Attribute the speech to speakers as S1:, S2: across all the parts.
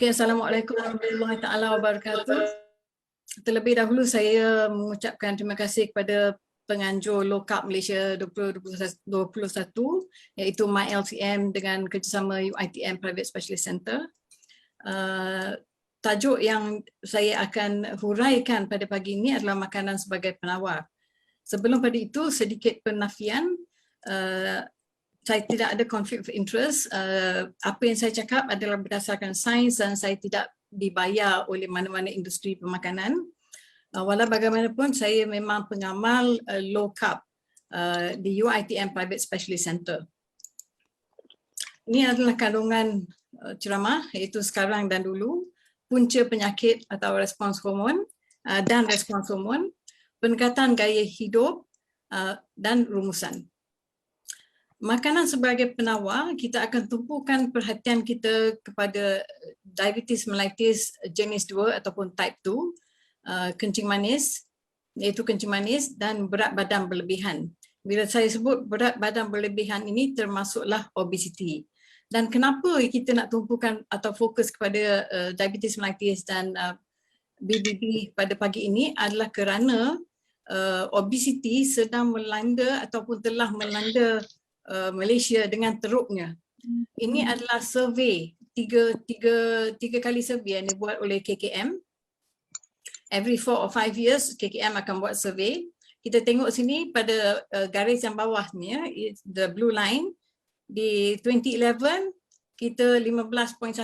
S1: Okey, Assalamualaikum warahmatullahi taala wabarakatuh. Terlebih dahulu saya mengucapkan terima kasih kepada penganjur Low Carb Malaysia 2021 iaitu MyLTM dengan kerjasama UiTM Private Specialist Center. Tajuk yang saya akan huraikan pada pagi ini adalah makanan sebagai penawar. Sebelum pada itu sedikit penafian. Saya tidak ada conflict of interest. Apa yang saya cakap adalah berdasarkan sains dan saya tidak dibayar oleh mana-mana industri pemakanan. Walau bagaimanapun saya memang pengamal low carb di UiTM Private Specialist Center. Ini adalah kandungan ceramah iaitu sekarang dan dulu, punca penyakit atau respons hormon dan respons hormon, pendekatan gaya hidup dan rumusan. Makanan sebagai penawar, kita akan tumpukan perhatian kita kepada diabetes mellitus jenis 2 ataupun type 2, kencing manis, iaitu kencing manis dan berat badan berlebihan. Bila saya sebut berat badan berlebihan ini termasuklah obesity. Dan kenapa kita nak tumpukan atau fokus kepada diabetes mellitus dan BBB pada pagi ini adalah kerana obesity sedang melanda ataupun telah melanda Malaysia dengan teruknya. Ini adalah survey, tiga kali survey yang dibuat oleh KKM. Every 4 or 5 years KKM akan buat survey. Kita tengok sini pada garis yang bawah ni, the blue line. Di 2011 kita 15.1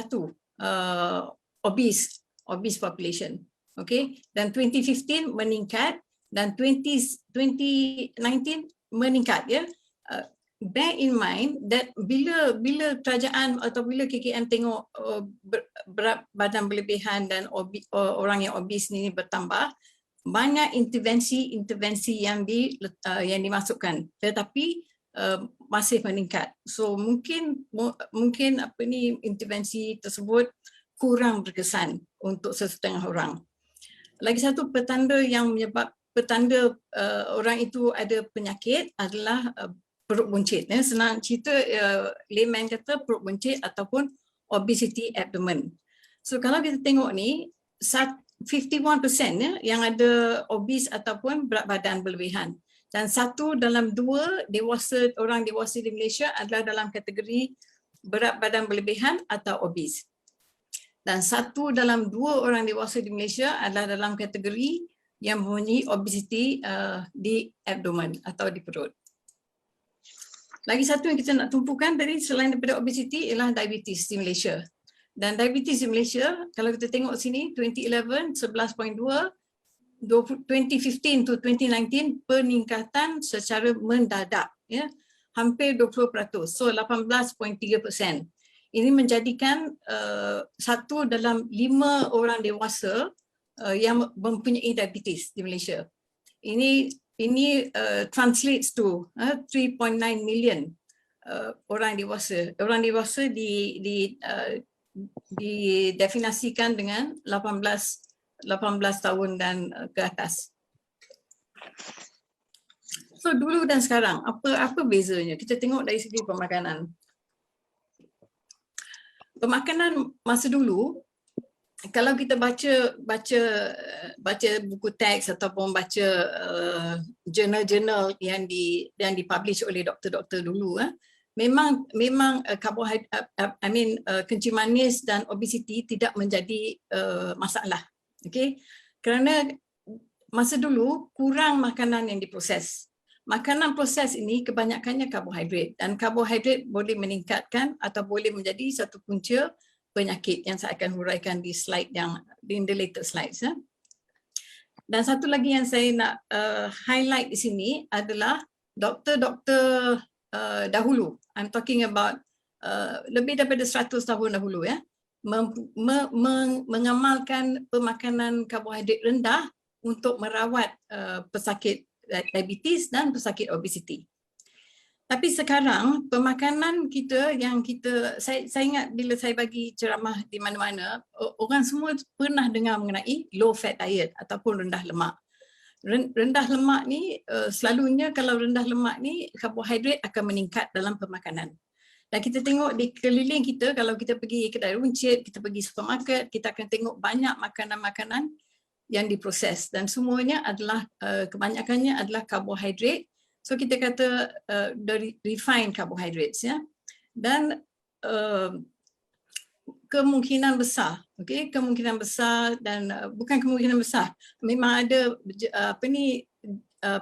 S1: obese population. Okay? Dan 2015 meningkat dan 2019 meningkat, ya. Bear in mind that bila kerajaan atau bila KKM tengok berat badan berlebihan dan orang yang obes ni bertambah, banyak intervensi yang dimasukkan, tetapi masih meningkat. So mungkin intervensi tersebut kurang berkesan untuk sesetengah orang. Lagi satu petanda yang menyebab orang itu ada penyakit adalah perut buncit. Senang cerita, layman kata perut buncit ataupun obesity abdomen. So kalau kita tengok ni, 51% yang ada obes ataupun berat badan berlebihan. Dan 1 dalam 2 orang dewasa di Malaysia adalah dalam kategori berat badan berlebihan atau obes. Dan 1 dalam 2 orang dewasa di Malaysia adalah dalam kategori yang mempunyai obesity di abdomen atau di perut. Lagi satu yang kita nak tumpukan tadi selain daripada obesity ialah diabetes di Malaysia. Dan diabetes di Malaysia, kalau kita tengok sini 2011 11.2, 2015 to 2019 peningkatan secara mendadak, ya, hampir 20%, so 18.3%. Ini menjadikan 1 dalam 5 orang dewasa yang mempunyai diabetes di Malaysia. Ini translates to 3.9 million orang dewasa. Orang dewasa didefinisikan dengan 18 tahun dan ke atas. So dulu dan sekarang, apa bezanya? Kita tengok dari segi pemakanan. Pemakanan masa dulu, kalau kita baca buku teks ataupun baca jurnal-jurnal yang dipublish oleh doktor-doktor dulu, memang kencing manis dan obesity tidak menjadi masalah. Okay? Kerana masa dulu kurang makanan yang diproses. Makanan proses ini kebanyakannya karbohidrat, dan karbohidrat boleh meningkatkan atau boleh menjadi satu punca penyakit yang saya akan huraikan di slide in the later slides. Dan satu lagi yang saya nak highlight di sini adalah doktor-doktor dahulu. I'm talking about lebih daripada 100 tahun dahulu, ya, mengamalkan pemakanan karbohidrat rendah untuk merawat pesakit diabetes dan pesakit obesity. Tapi sekarang pemakanan kita saya ingat bila saya bagi ceramah di mana-mana, orang semua pernah dengar mengenai low fat diet ataupun rendah lemak. Rendah lemak ni selalunya kalau rendah lemak ni karbohidrat akan meningkat dalam pemakanan. Dan kita tengok di keliling kita, kalau kita pergi kedai runcit, kita pergi supermarket, kita akan tengok banyak makanan-makanan yang diproses dan semuanya adalah kebanyakannya adalah karbohidrat. So kita kata refined carbohydrates ya. Dan kemungkinan besar, okey, kemungkinan besar dan bukan kemungkinan besar, memang ada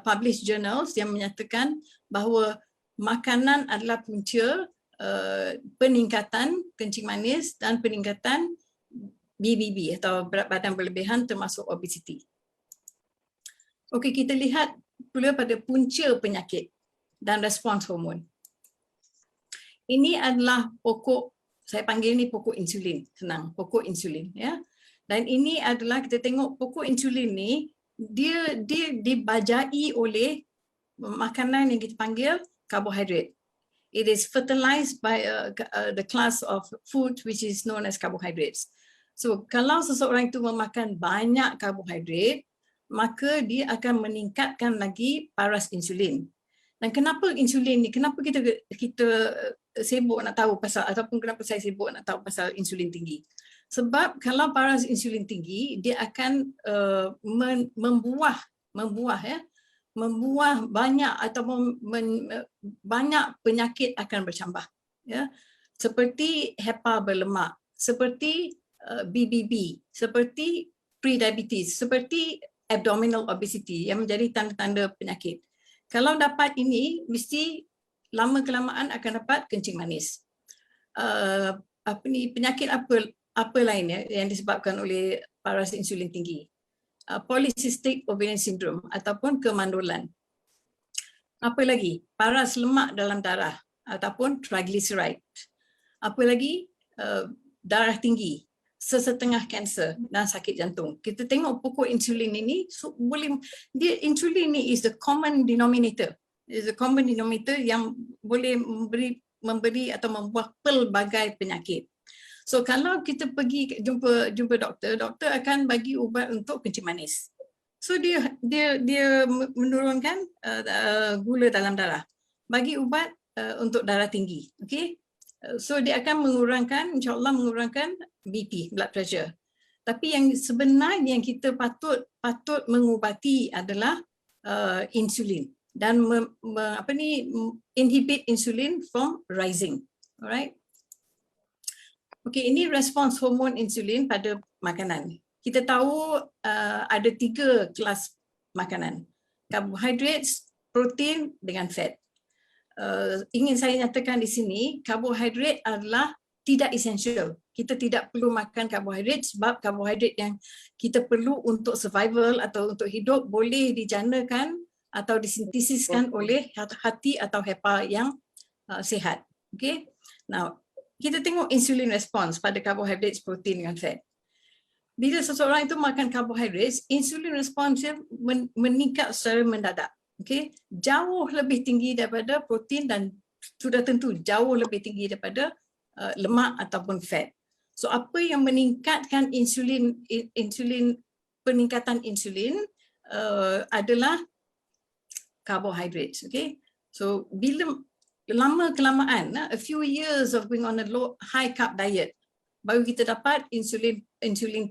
S1: published journals yang menyatakan bahawa makanan adalah punca peningkatan kencing manis dan peningkatan BBB atau berat badan berlebihan termasuk obesiti. Okey, kita lihat pula pada punca penyakit dan respons hormon. Ini adalah pokok, saya panggil ni pokok insulin, senang, pokok insulin ya. Dan ini adalah kita tengok pokok insulin ni dia dibajai oleh makanan yang kita panggil karbohidrat. It is fertilized by the class of food which is known as carbohydrates. So kalau seseorang itu memakan banyak karbohidrat, maka dia akan meningkatkan lagi paras insulin. Dan kenapa insulin ni? Kenapa kita sibuk nak tahu pasal, ataupun kenapa saya sibuk nak tahu pasal insulin tinggi? Sebab kalau paras insulin tinggi, dia akan membuah banyak ataupun banyak penyakit akan bercambah ya, seperti hepa berlemak, seperti BBB, seperti prediabetes, seperti abdominal obesity yang menjadi tanda-tanda penyakit. Kalau dapat ini, mesti lama kelamaan akan dapat kencing manis. Penyakit apa lainnya yang disebabkan oleh paras insulin tinggi? Polycystic ovarian syndrome ataupun kemandulan. Apa lagi? Paras lemak dalam darah ataupun triglyceride. Apa lagi? Darah tinggi, sesetengah kanser dan sakit jantung. Kita tengok pokok insulin ini insulin ni is the common denominator. Is the common denominator yang boleh memberi atau membuat pelbagai penyakit. So kalau kita pergi jumpa doktor akan bagi ubat untuk kencing manis. So dia menurunkan gula dalam darah. Bagi ubat untuk darah tinggi, okey? So dia akan mengurangkan, insya-Allah mengurangkan BP, blood pressure. Tapi yang sebenarnya yang kita patut mengubati adalah insulin dan inhibit insulin from rising. Alright. Okey, ini respons hormon insulin pada makanan. Kita tahu ada 3 kelas makanan. Carbohydrates, protein dengan fat. Ingin saya nyatakan di sini, karbohidrat adalah tidak esensial. Kita tidak perlu makan karbohidrat sebab karbohidrat yang kita perlu untuk survival atau untuk hidup boleh dijanakan atau disintesiskan oleh hati atau hepa yang sihat. Okay? Now, kita tengok insulin response pada karbohidrat, protein dan fat. Bila seseorang itu makan karbohidrat, insulin response meningkat secara mendadak. Okay? Jauh lebih tinggi daripada protein dan sudah tentu jauh lebih tinggi daripada lemak ataupun fat. So apa yang meningkatkan peningkatan insulin adalah carbohydrates. Okay? So bila lama kelamaan, a few years of going on a low high carb diet, baru kita dapat insulin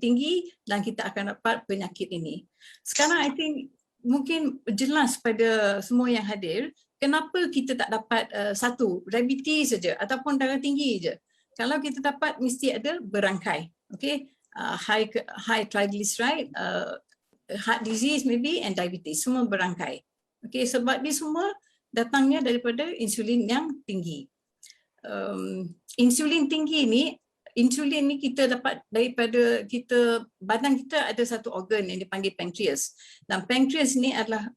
S1: tinggi dan kita akan dapat penyakit ini. Sekarang I think mungkin jelas pada semua yang hadir, kenapa kita tak dapat satu, diabetes saja ataupun darah tinggi saja. Kalau kita dapat, mesti ada berangkai. Okay? High triglyceride, heart disease maybe and diabetes, semua berangkai. Okay? Sebab dia semua datangnya daripada insulin yang tinggi. Insulin tinggi ni, kita dapat daripada badan kita ada satu organ yang dipanggil pancreas. Dan pancreas ni adalah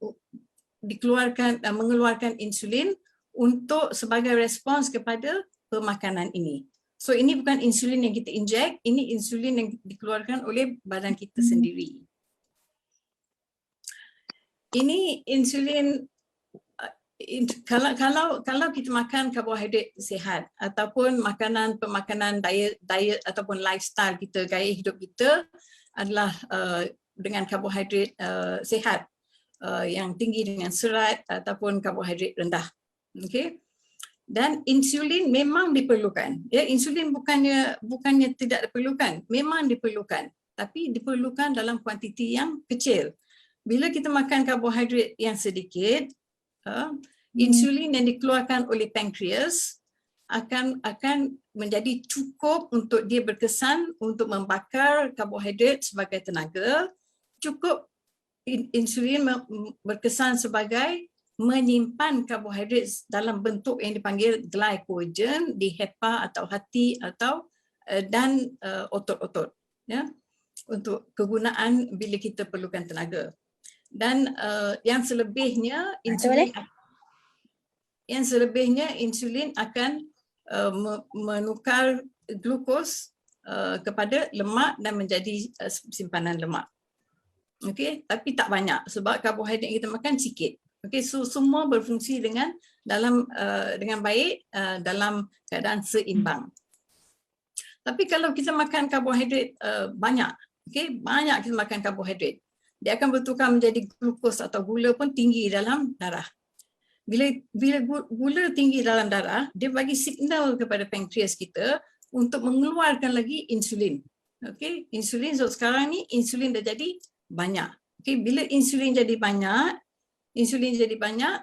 S1: mengeluarkan insulin untuk sebagai respons kepada pemakanan ini. So ini bukan insulin yang kita inject, ini insulin yang dikeluarkan oleh badan kita sendiri. Ini insulin kalau kita makan karbohidrat sihat ataupun pemakanan diet ataupun lifestyle kita, gaya hidup kita adalah dengan karbohidrat sihat yang tinggi dengan serat ataupun karbohidrat rendah. Okay? Dan insulin memang diperlukan. Ya, insulin bukannya tidak diperlukan, memang diperlukan. Tapi diperlukan dalam kuantiti yang kecil. Bila kita makan karbohidrat yang sedikit, insulin yang dikeluarkan oleh pankreas akan menjadi cukup untuk dia berkesan untuk membakar karbohidrat sebagai tenaga. Cukup insulin berkesan sebagai menyimpan karbohidrat dalam bentuk yang dipanggil glycogen di hepa atau hati atau dan otot-otot, ya, untuk kegunaan bila kita perlukan tenaga. Dan yang selebihnya insulin akan menukar glukos kepada lemak dan menjadi simpanan lemak. Okey, tapi tak banyak sebab karbohidrat yang kita makan sikit. Okey, so semua berfungsi dengan baik dalam keadaan seimbang. Tapi kalau kita makan karbohidrat banyak, okey, banyak kita makan karbohidrat, dia akan bertukar menjadi glukos atau gula pun tinggi dalam darah. Bila gula tinggi dalam darah, dia bagi signal kepada pankreas kita untuk mengeluarkan lagi insulin. Okey, insulin, so sekarang ni insulin dah jadi banyak. Okey, bila insulin jadi banyak,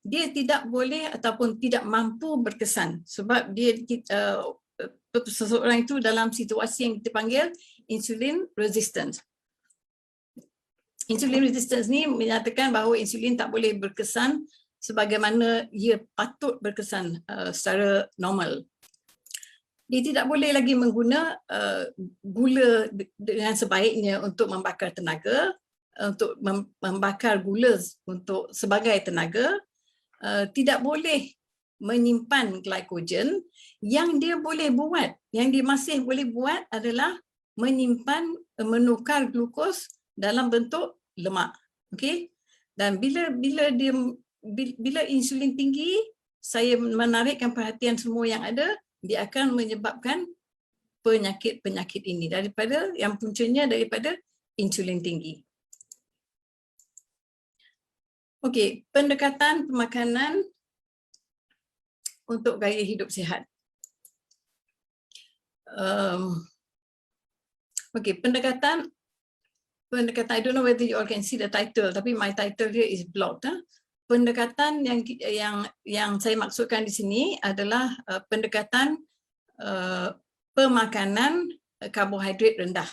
S1: dia tidak boleh ataupun tidak mampu berkesan sebab dia seseorang itu dalam situasi yang kita panggil insulin resistance. Insulin resistance ni menyatakan bahawa insulin tak boleh berkesan sebagaimana ia patut berkesan secara normal. Dia tidak boleh lagi mengguna gula dengan sebaiknya untuk membakar tenaga, untuk membakar gula untuk sebagai tenaga. Tidak boleh menyimpan glycogen. Yang dia boleh buat, yang dia masih boleh buat adalah menyimpan, menukar glukos dalam bentuk lemak. Okey? Dan bila insulin tinggi, saya menarikkan perhatian semua yang ada, dia akan menyebabkan penyakit-penyakit ini daripada yang puncanya daripada insulin tinggi. Okey, pendekatan pemakanan untuk gaya hidup sihat. Okey, pendekatan, I don't know whether you all can see the title, tapi my title here is blocked. Pendekatan yang saya maksudkan di sini adalah pendekatan pemakanan karbohidrat rendah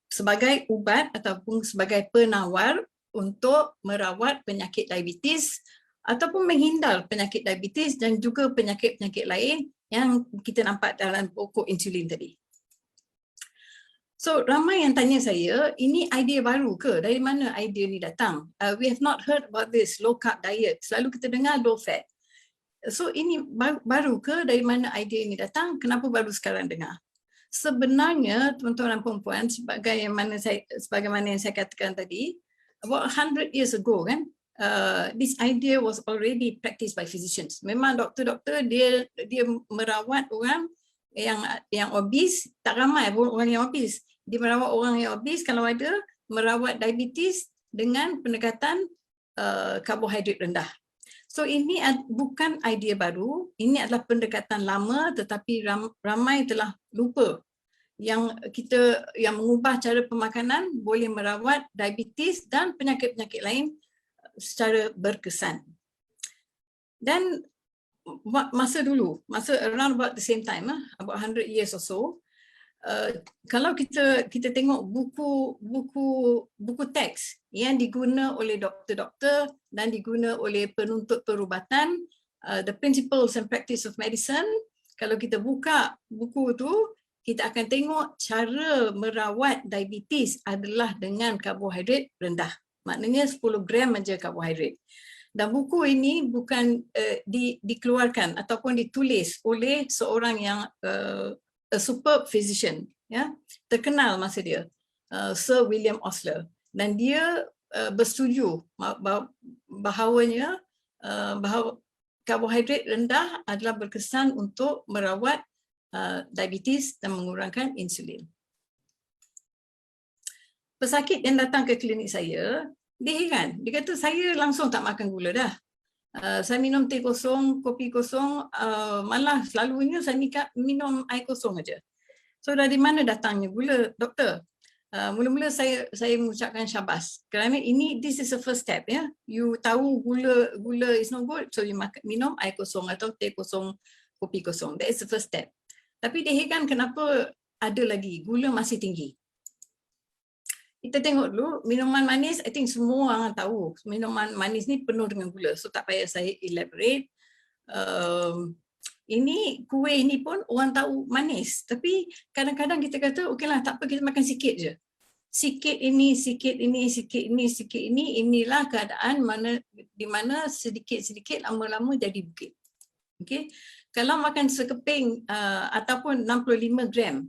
S1: sebagai ubat ataupun sebagai penawar untuk merawat penyakit diabetes ataupun menghindar penyakit diabetes dan juga penyakit-penyakit lain yang kita nampak dalam pokok insulin tadi. So, ramai yang tanya saya, ini idea baru ke? Dari mana idea ni datang? We have not heard about this low carb diet. Selalu kita dengar low fat. So, ini baru ke? Dari mana idea ini datang? Kenapa baru sekarang dengar? Sebenarnya, tuan-tuan dan puan-puan, sebagaimana yang saya katakan tadi, about 100 years ago, kan, this idea was already practiced by physicians. Memang doktor-doktor dia merawat orang yang obes, tak ramai orang yang obes. Dia merawat orang yang obes kalau ada, merawat diabetes dengan pendekatan karbohidrat rendah. So ini bukan idea baru, ini adalah pendekatan lama tetapi ramai telah lupa yang mengubah cara pemakanan boleh merawat diabetes dan penyakit-penyakit lain secara berkesan. Dan masa around about the same time, about 100 years or so, kalau kita tengok buku teks yang diguna oleh doktor-doktor dan diguna oleh penuntut perubatan, The Principles and Practice of Medicine, kalau kita buka buku tu, kita akan tengok cara merawat diabetes adalah dengan karbohidrat rendah. Maknanya 10 gram saja karbohidrat. Dan buku ini bukan dikeluarkan ataupun ditulis oleh seorang yang a superb physician, ya, terkenal masa dia, Sir William Osler. Dan dia bersetuju bahawa karbohidrat rendah adalah berkesan untuk merawat diabetes dan mengurangkan insulin. Pesakit yang datang ke klinik saya, dia heran. Dia kata, saya langsung tak makan gula dah. Saya minum teh kosong, kopi kosong, malah selalunya saya minum air kosong aja. So dari mana datangnya gula, doktor? Mula-mula saya mengucapkan syabas kerana this is the first step, ya. You tahu gula is no good, so you minum air kosong atau teh kosong, kopi kosong. That is the first step. Tapi kan kenapa ada lagi gula masih tinggi? Kita tengok dulu minuman manis. I think semua orang tahu minuman manis ni penuh dengan gula, so tak payah saya elaborate. Ini kuih ni pun orang tahu manis, tapi kadang-kadang kita kata okeylah, tak apa, kita makan sikit je. Sikit ini, sikit ini, sikit ini, sikit ini. Inilah keadaan di mana sedikit-sedikit lama-lama jadi bukit. Okay. Kalau makan sekeping ataupun 65 gram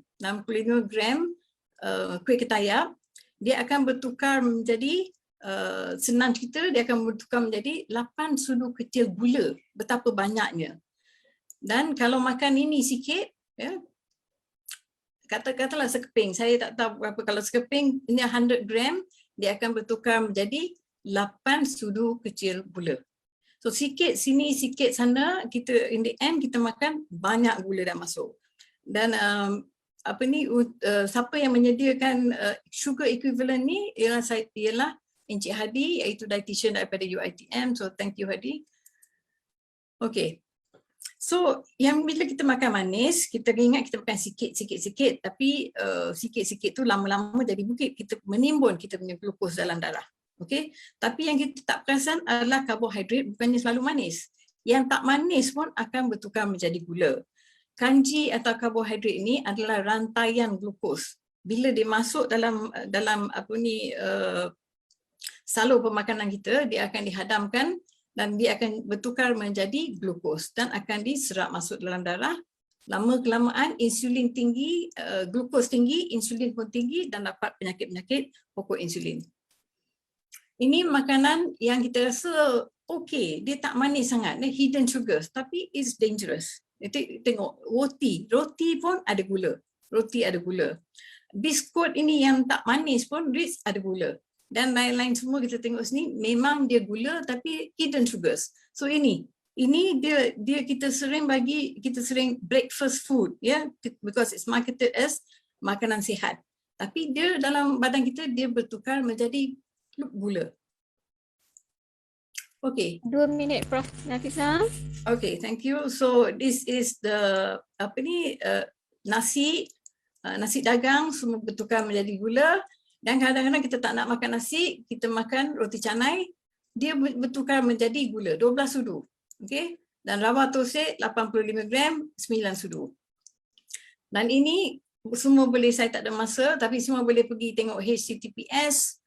S1: kuih ketayap, dia akan bertukar menjadi, senang cerita, dia akan bertukar menjadi 8 sudu kecil gula. Betapa banyaknya. Dan kalau makan ini sikit, ya, katalah sekeping, saya tak tahu berapa, kalau sekeping ini 100 gram, dia akan bertukar menjadi 8 sudu kecil gula. So sikit sini, sikit sana, kita in the end kita makan banyak gula dah masuk. Dan siapa yang menyediakan sugar equivalent ni ialah Encik Hadi, iaitu dietitian daripada UiTM. So thank you Hadi. Okay. So yang bila kita makan manis, kita ingat kita makan sikit-sikit, tapi sikit-sikit tu lama-lama jadi bukit, kita menimbun kita punya glukos dalam darah. Okay. Tapi yang kita tak perasan adalah karbohidrat bukannya selalu manis. Yang tak manis pun akan bertukar menjadi gula. Kanji atau karbohidrat ini adalah rantaian glukos. Bila dia masuk dalam salur pemakanan kita, dia akan dihadamkan dan dia akan bertukar menjadi glukos dan akan diserap masuk dalam darah. Lama-kelamaan insulin tinggi, glukos tinggi, insulin pun tinggi dan dapat penyakit-penyakit pokok insulin. Ini makanan yang kita rasa okey, dia tak manis sangat, dia hidden sugars, tapi it's dangerous. Tengok roti pun ada gula. Biskut ini yang tak manis pun ada gula. Dan lain-lain semua kita tengok sini memang dia gula tapi hidden sugars. So ini dia kita sering breakfast food, ya, because it's marketed as makanan sihat. Tapi dia dalam badan kita dia bertukar menjadi gula. Okay.
S2: 2 minit Prof. Nafisa.
S1: Okay, thank you. So this is the nasi dagang semua bertukar menjadi gula, dan kadang-kadang kita tak nak makan nasi, kita makan roti canai, dia bertukar menjadi gula 12 sudu. Okay? Dan rava tosek 85 gram 9 sudu. Dan ini semua boleh, saya tak ada masa, tapi semua boleh pergi tengok HTTPS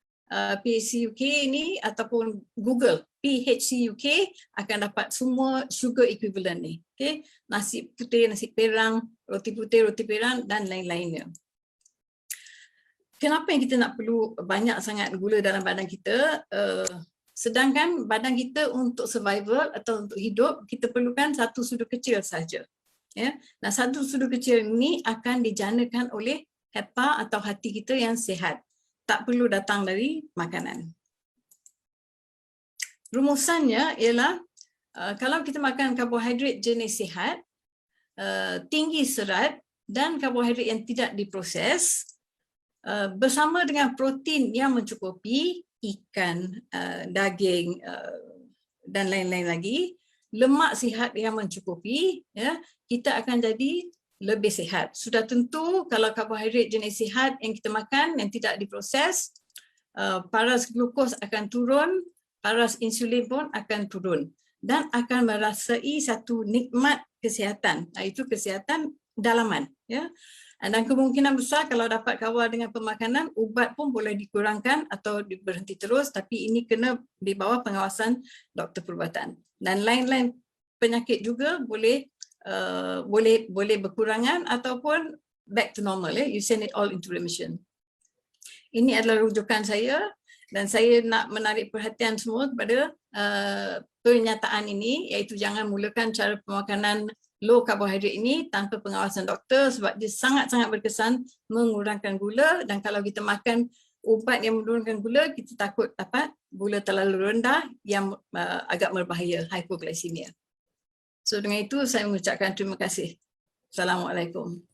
S1: PHC UK ni ataupun Google PHC UK akan dapat semua sugar equivalent ni. Okay? Nasi putih, nasi perang, roti putih, roti perang dan lain-lainnya. Kenapa yang kita nak perlu banyak sangat gula dalam badan kita? Sedangkan badan kita untuk survival atau untuk hidup, kita perlukan satu sudu kecil saja. Ya? Nah, satu sudu kecil ini akan dijanakan oleh hepa atau hati kita yang sihat. Tak perlu datang dari makanan. Rumusannya ialah kalau kita makan karbohidrat jenis sihat, tinggi serat dan karbohidrat yang tidak diproses, bersama dengan protein yang mencukupi, ikan, daging dan lain-lain lagi, lemak sihat yang mencukupi, ya, kita akan jadi lebih sihat. Sudah tentu kalau karbohidrat jenis sihat yang kita makan yang tidak diproses, paras glukos akan turun, paras insulin pun akan turun dan akan merasai satu nikmat kesihatan, iaitu kesihatan dalaman, ya. Dan kemungkinan besar kalau dapat kawal dengan pemakanan, ubat pun boleh dikurangkan atau berhenti terus, tapi ini kena di bawah pengawasan doktor perubatan. Dan lain-lain penyakit juga boleh berkurangan ataupun back to normal, ya. You send it all into remission. Ini adalah rujukan saya dan saya nak menarik perhatian semua kepada pernyataan ini, iaitu jangan mulakan cara pemakanan low karbohidrat ini tanpa pengawasan doktor sebab dia sangat-sangat berkesan mengurangkan gula, dan kalau kita makan ubat yang menurunkan gula, kita takut dapat gula terlalu rendah yang agak berbahaya, hypoglycemia. So dengan itu saya mengucapkan terima kasih. Assalamualaikum.